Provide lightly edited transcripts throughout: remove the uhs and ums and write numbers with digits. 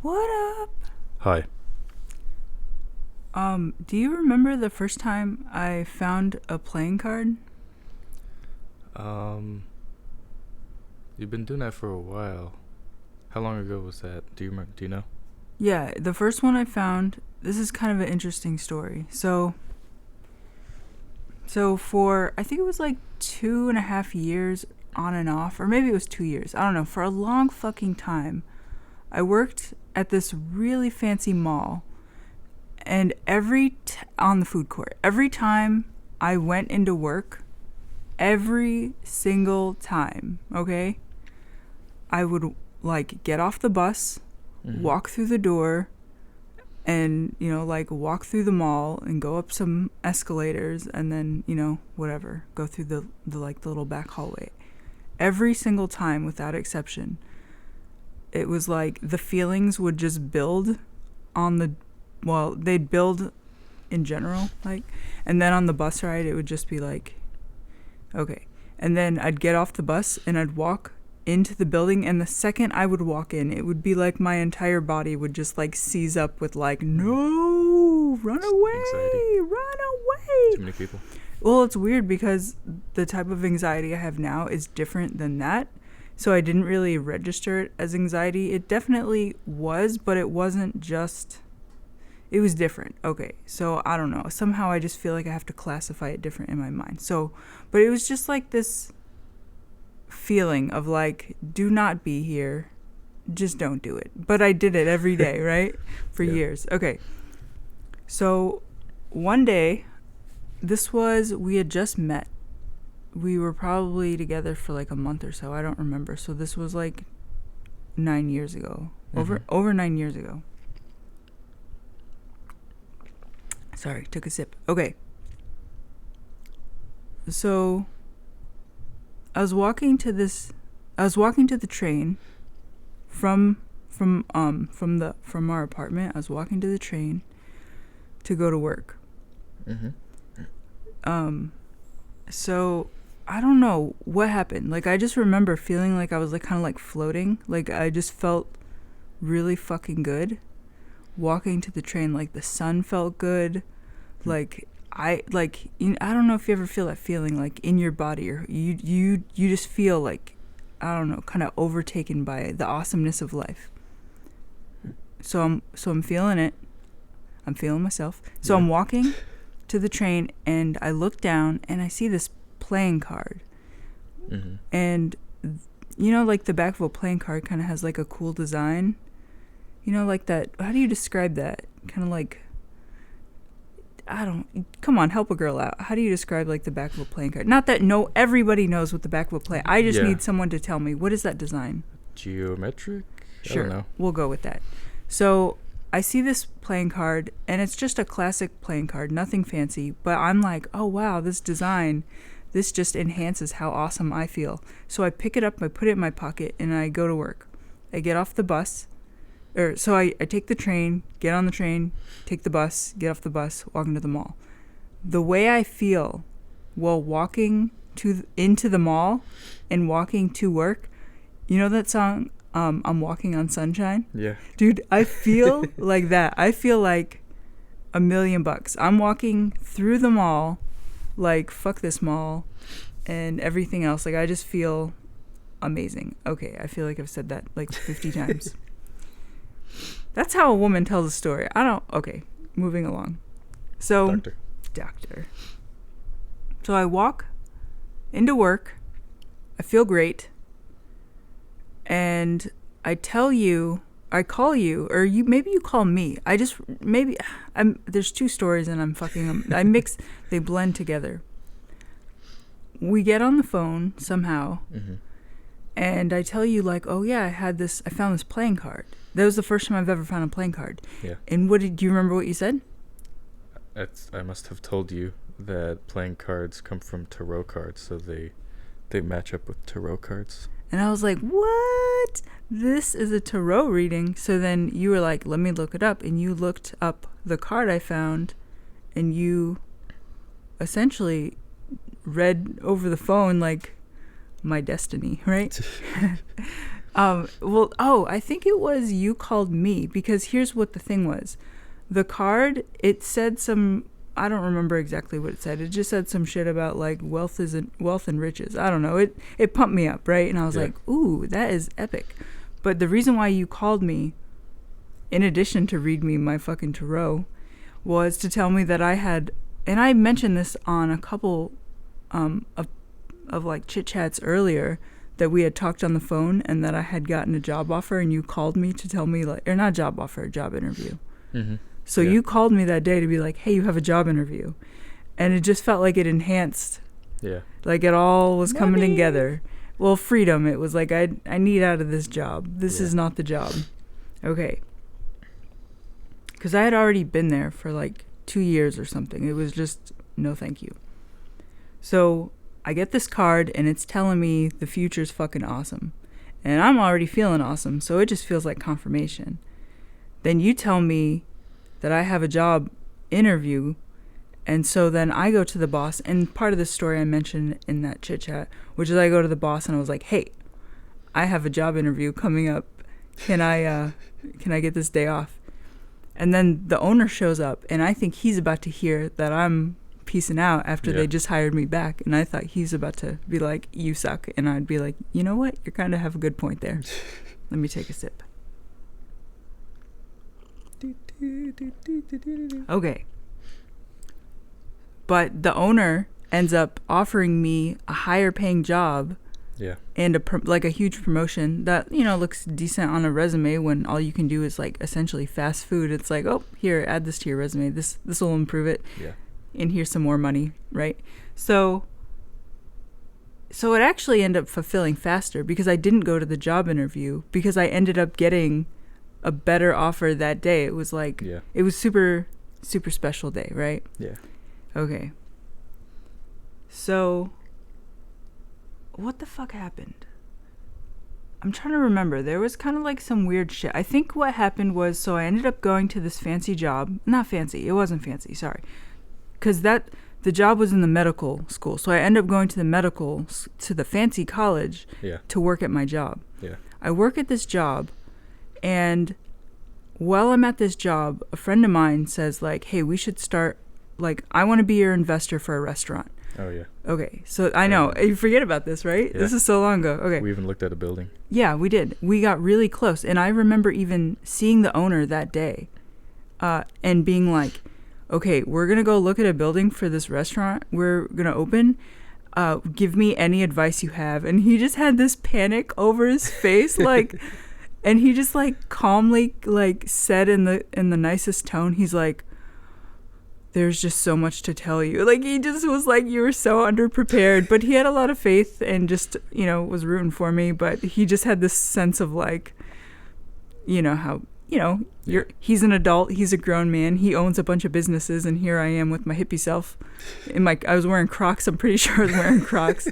What up? Hi. Do you remember the first time I found a playing card? Um, you've been doing that for a while. How long ago was that? Do you know? Yeah, the first one I found, this is kind of an interesting story. So for, I think it was like 2.5 years on and off, or maybe it was 2 years. I don't know. For a long fucking time, I worked at this really fancy mall. And on the food court, every time I went into work, every single time, okay, I would like get off the bus, walk through the door, and like walk through the mall and go up some escalators, and then whatever, go through the little back hallway. Every single time, without exception, it was like the feelings would just build on the they'd build in general, like, and then on the bus ride it would just be like, okay. And then I'd get off the bus and I'd walk into the building, and the second I would walk in, it would be like my entire body would just like seize up with like, no, run away, Anxiety. run away. Too many people. Well, it's weird because the type of anxiety I have now is different than that. So I didn't really register it as anxiety. It definitely was, but it wasn't just... It was different. Okay, so I don't know. Somehow I just feel like I have to classify it different in my mind. So, but it was just like this feeling of like, do not be here. Just don't do it. But I did it every day, right? For years. Okay. So one day, we had just met. We were probably together for like a month or so. I don't remember. So this was like 9 years ago. Over 9 years ago. Sorry, took a sip. Okay. So I was walking to the train from our apartment. I was walking to the train to go to work. So I don't know what happened. Like, I just remember feeling like I was like kind of like floating. Like, I just felt really fucking good walking to the train. Like, the sun felt good. Like, I don't know if you ever feel that feeling like in your body, or you just feel like, I don't know, kind of overtaken by the awesomeness of life. So I'm feeling it. I'm feeling myself. So I'm walking to the train, and I look down and I see this playing card. And like the back of a playing card kind of has like a cool design. Like that. How do you describe that? Kind of like, come on, help a girl out. How do you describe like the back of a playing card? Not that everybody knows what the back of a play. I just need someone to tell me, what is that design? Geometric? Sure. I don't know. We'll go with that. So I see this playing card, and it's just a classic playing card, nothing fancy, but I'm like, oh wow, this design, this just enhances how awesome I feel. So I pick it up, I put it in my pocket, and I go to work. I get off the bus. So I take the train, get on the train, take the bus, get off the bus, walk into the mall. The way I feel while walking into the mall and walking to work, you know that song, I'm Walking on Sunshine? Yeah. Dude, I feel like that. I feel like $1,000,000. I'm walking through the mall, like, fuck this mall and everything else. Like, I just feel amazing. Okay, I feel like I've said that like 50 times. That's how a woman tells a story. Okay, moving along. So, Doctor. So I walk into work. I feel great. And I call you, or maybe you call me. There's two stories and I'm fucking them. They blend together. We get on the phone somehow. And I tell you, like, oh yeah, I found this playing card. That was the first time I've ever found a playing card. Yeah. And do you remember what you said? I must have told you that playing cards come from tarot cards, so they match up with tarot cards. And I was like, what? This is a tarot reading. So then you were like, let me look it up. And you looked up the card I found, and you essentially read over the phone like my destiny, right? I think it was you called me, because here's what the thing was. The card, it said some, I don't remember exactly what it said. It just said some shit about like wealth and riches. I don't know. It pumped me up, right? And I was like, ooh, that is epic. But the reason why you called me, in addition to read me my fucking tarot, was to tell me that I had, and I mentioned this on a couple of like chit chats earlier, that we had talked on the phone and that I had gotten a job offer, and you called me to tell me, like, or not job offer, a job interview. Mm-hmm. So you called me that day to be like, hey, you have a job interview. And it just felt like it enhanced. Yeah. Like it all was coming together. Well, freedom. It was like, I need out of this job. This is not the job. Okay. Because I had already been there for like 2 years or something. It was just, no thank you. So I get this card and it's telling me the future's fucking awesome. And I'm already feeling awesome, so it just feels like confirmation. Then you tell me that I have a job interview, and so then I go to the boss, and part of the story I mentioned in that chit chat, which is I go to the boss and I was like, hey, I have a job interview coming up. Can I get this day off? And then the owner shows up, and I think he's about to hear that I'm peacing out after they just hired me back, and I thought he's about to be like, you suck, and I'd be like, you know what, you kind of have a good point there. Let me take a sip. Okay. But the owner ends up offering me a higher paying job, and a huge promotion that, you know, looks decent on a resume when all you can do is like essentially fast food. It's like, oh, here, add this to your resume, this will improve it, and here's some more money, right? So it actually ended up fulfilling faster, because I didn't go to the job interview, because I ended up getting a better offer that day. It was like, it was super, super special day, right? Yeah. Okay. So what the fuck happened? I'm trying to remember. There was kind of like some weird shit. I think what happened was, so I ended up going to this fancy job. Not fancy. It wasn't fancy. Sorry. Because the job was in the medical school. So I ended up going to the fancy college to work at my job. Yeah. I work at this job, and while I'm at this job, a friend of mine says like, hey, we should start, like, I want to be your investor for a restaurant. Oh, yeah. Okay. So I know. You forget about this, right? Yeah. This is so long ago. Okay. We even looked at a building. Yeah, we did. We got really close. And I remember even seeing the owner that day and being like, okay, we're going to go look at a building for this restaurant we're going to open. Give me any advice you have. And he just had this panic over his face, like, and he just like calmly like said in the nicest tone, he's like, there's just so much to tell you. Like, he just was like, you were so underprepared, but he had a lot of faith and just, you know, was rooting for me. But he just had this sense of like, you know, how, you know, he's an adult, he's a grown man, he owns a bunch of businesses, and here I am with my hippie self. I was wearing Crocs, I'm pretty sure I was wearing Crocs,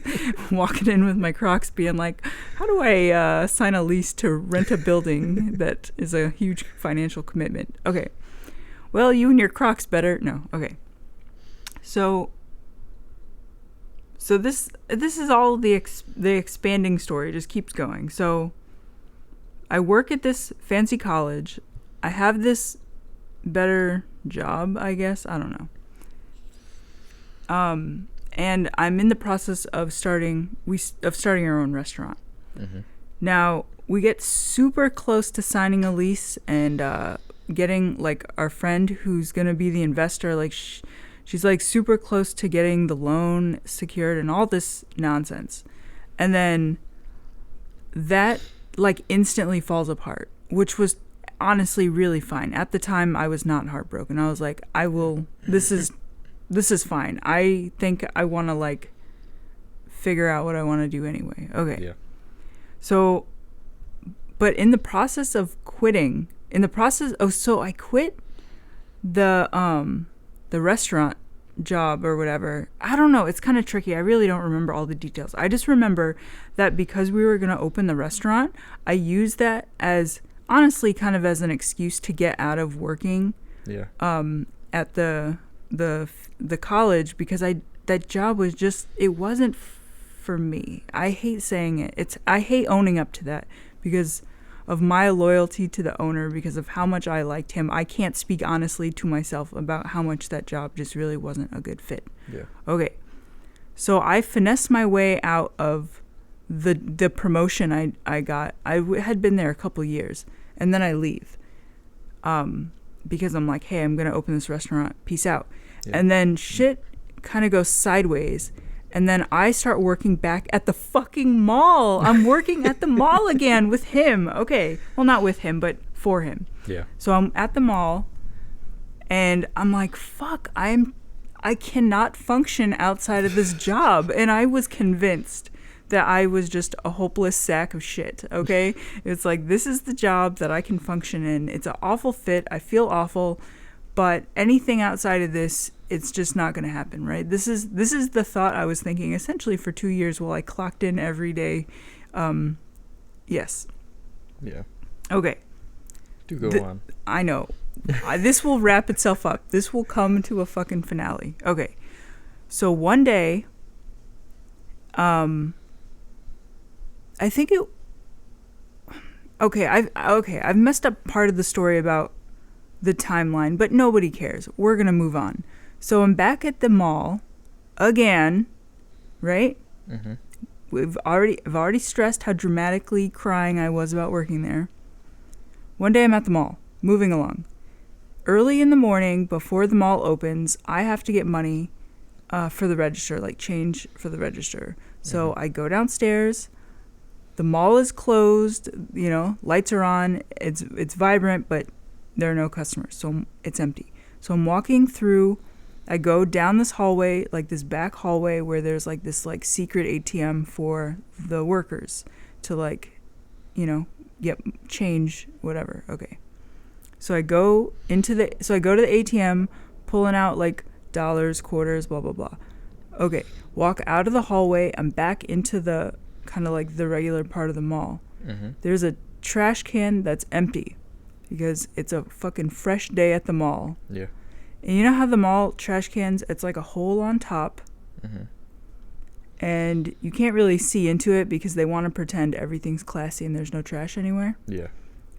walking in with my Crocs being like, how do I sign a lease to rent a building that is a huge financial commitment? Okay. Well, you and your Crocs better. No. Okay. So this is all the expanding story. It just keeps going. So I work at this fancy college. I have this better job, I guess. I don't know. And I'm in the process of starting our own restaurant. Mm-hmm. Now, we get super close to signing a lease and getting, like, our friend who's going to be the investor, like, she's, like, super close to getting the loan secured and all this nonsense. And then that, like, instantly falls apart, which was honestly really fine. At the time, I was not heartbroken. I was like, this is fine. I think I want to, like, figure out what I want to do anyway. Okay. Yeah. So, but in the process of quitting, so I quit the restaurant job or whatever. I don't know. It's kind of tricky. I really don't remember all the details. I just remember that because we were going to open the restaurant, I used that as, honestly, kind of as an excuse to get out of working at the college, because that job was just, it wasn't for me. I hate saying it. I hate owning up to that, because of my loyalty to the owner, because of how much I liked him. I can't speak honestly to myself about how much that job just really wasn't a good fit. Yeah. Okay. So I finessed my way out of the promotion I got. Had been there a couple years, and then I leave. Because I'm like, hey, I'm going to open this restaurant. Peace out. Yeah. And then shit kind of goes sideways. And then I start working back at the fucking mall. I'm working at the mall again with him. Okay. Well, not with him, but for him. Yeah. So I'm at the mall, and I'm like, fuck, I cannot function outside of this job. And I was convinced that I was just a hopeless sack of shit, okay? It's like, this is the job that I can function in. It's an awful fit. I feel awful. But anything outside of this, it's just not going to happen, right? This is the thought I was thinking essentially for 2 years while I clocked in every day. Yes. Yeah. Okay. Do go on. I know. This will wrap itself up. This will come to a fucking finale. Okay. So one day, I think it... I've messed up part of the story about the timeline, but nobody cares. We're going to move on. So I'm back at the mall again, right? Mm-hmm. I've already stressed how dramatically crying I was about working there. One day I'm at the mall, moving along. Early in the morning, before the mall opens, I have to get money for the register, like change for the register. So I go downstairs. The mall is closed, lights are on. It's vibrant, but there are no customers, so it's empty. So I'm walking through. I go down this hallway, like this back hallway where there's like this like secret ATM for the workers to get change, whatever. Okay. So I go to the ATM, pulling out like dollars, quarters, blah, blah, blah. Okay. Walk out of the hallway. I'm back into the kind of like the regular part of the mall. Mm-hmm. There's a trash can that's empty because it's a fucking fresh day at the mall. Yeah. And you know how the mall trash cans, it's like a hole on top. Mm-hmm. And you can't really see into it because they want to pretend everything's classy and there's no trash anywhere? Yeah.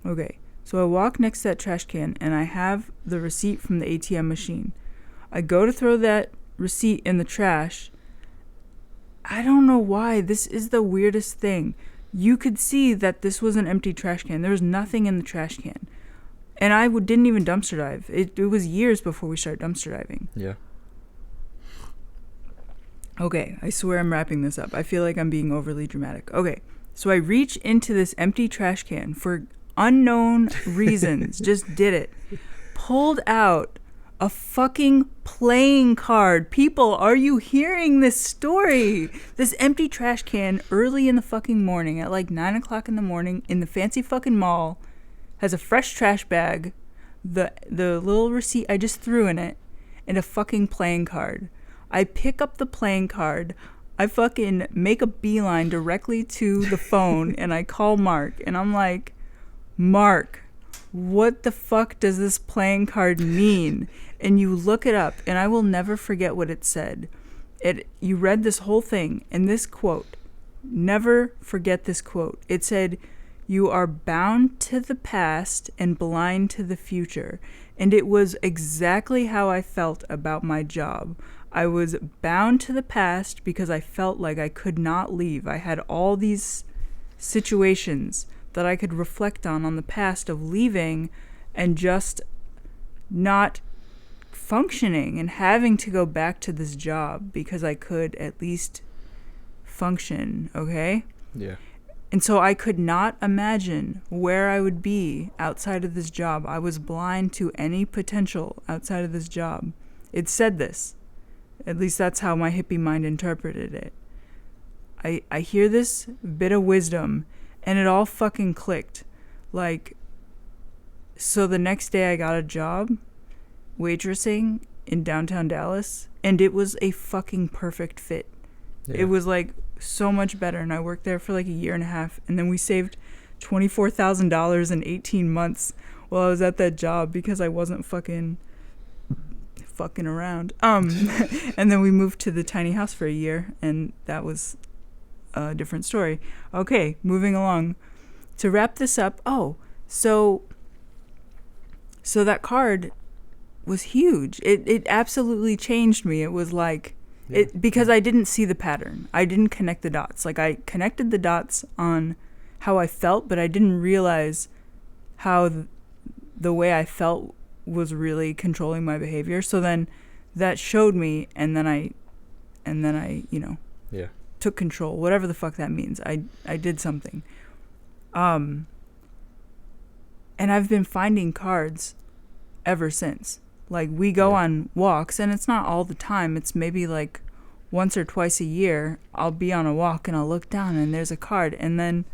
Okay. So I walk next to that trash can and I have the receipt from the ATM machine. I go to throw that receipt in the trash. I don't know why. This is the weirdest thing. You could see that this was an empty trash can. There was nothing in the trash can. And I didn't even dumpster dive. It was years before we started dumpster diving. Yeah. Okay, I swear I'm wrapping this up. I feel like I'm being overly dramatic. Okay, so I reach into this empty trash can for unknown reasons. Just did it. Pulled out a fucking playing card. People, are you hearing this story? This empty trash can early in the fucking morning at like 9 o'clock in the morning in the fancy fucking mall has a fresh trash bag, the little receipt I just threw in it, and a fucking playing card. I pick up the playing card. I fucking make a beeline directly to the phone, and I call Mark, and I'm like, Mark, what the fuck does this playing card mean? And you look it up, and I will never forget what it said. You read this whole thing, and this quote, never forget this quote. It said, "You are bound to the past and blind to the future." And it was exactly how I felt about my job. I was bound to the past because I felt like I could not leave. I had all these situations that I could reflect on the past of leaving and just not functioning and having to go back to this job because I could at least function, okay? Yeah. And so I could not imagine where I would be outside of this job. I was blind to any potential outside of this job. It said this. At least that's how my hippie mind interpreted it. I hear this bit of wisdom, and it all fucking clicked. Like, so the next day I got a job waitressing in downtown Dallas, and it was a fucking perfect fit. Yeah. It was like so much better, and I worked there for like a year and a half, and then we saved $24,000 in 18 months while I was at that job because I wasn't fucking around. And then we moved to the tiny house for a year, and that was a different story. Okay, moving along. to wrap this up, so that card was huge. It absolutely changed me. It was like because I didn't see the pattern. I didn't connect the dots. Like, I connected the dots on how I felt, but I didn't realize how the way I felt was really controlling my behavior. So then that showed me, and then I took control, whatever the fuck that means. I did something. And I've been finding cards ever since. Like, we go on walks, and it's not all the time. It's maybe like once or twice a year, I'll be on a walk and I'll look down and there's a card. And then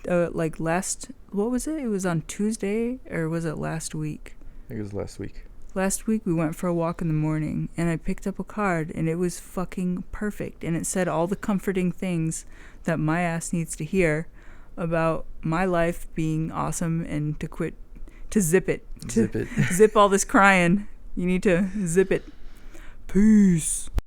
what was it? It was on Tuesday, or was it last week? I think it was last week. Last week we went for a walk in the morning, and I picked up a card, and it was fucking perfect. And it said all the comforting things that my ass needs to hear about my life being awesome, and to zip it. Zip all this crying. You need to zip it. Peace.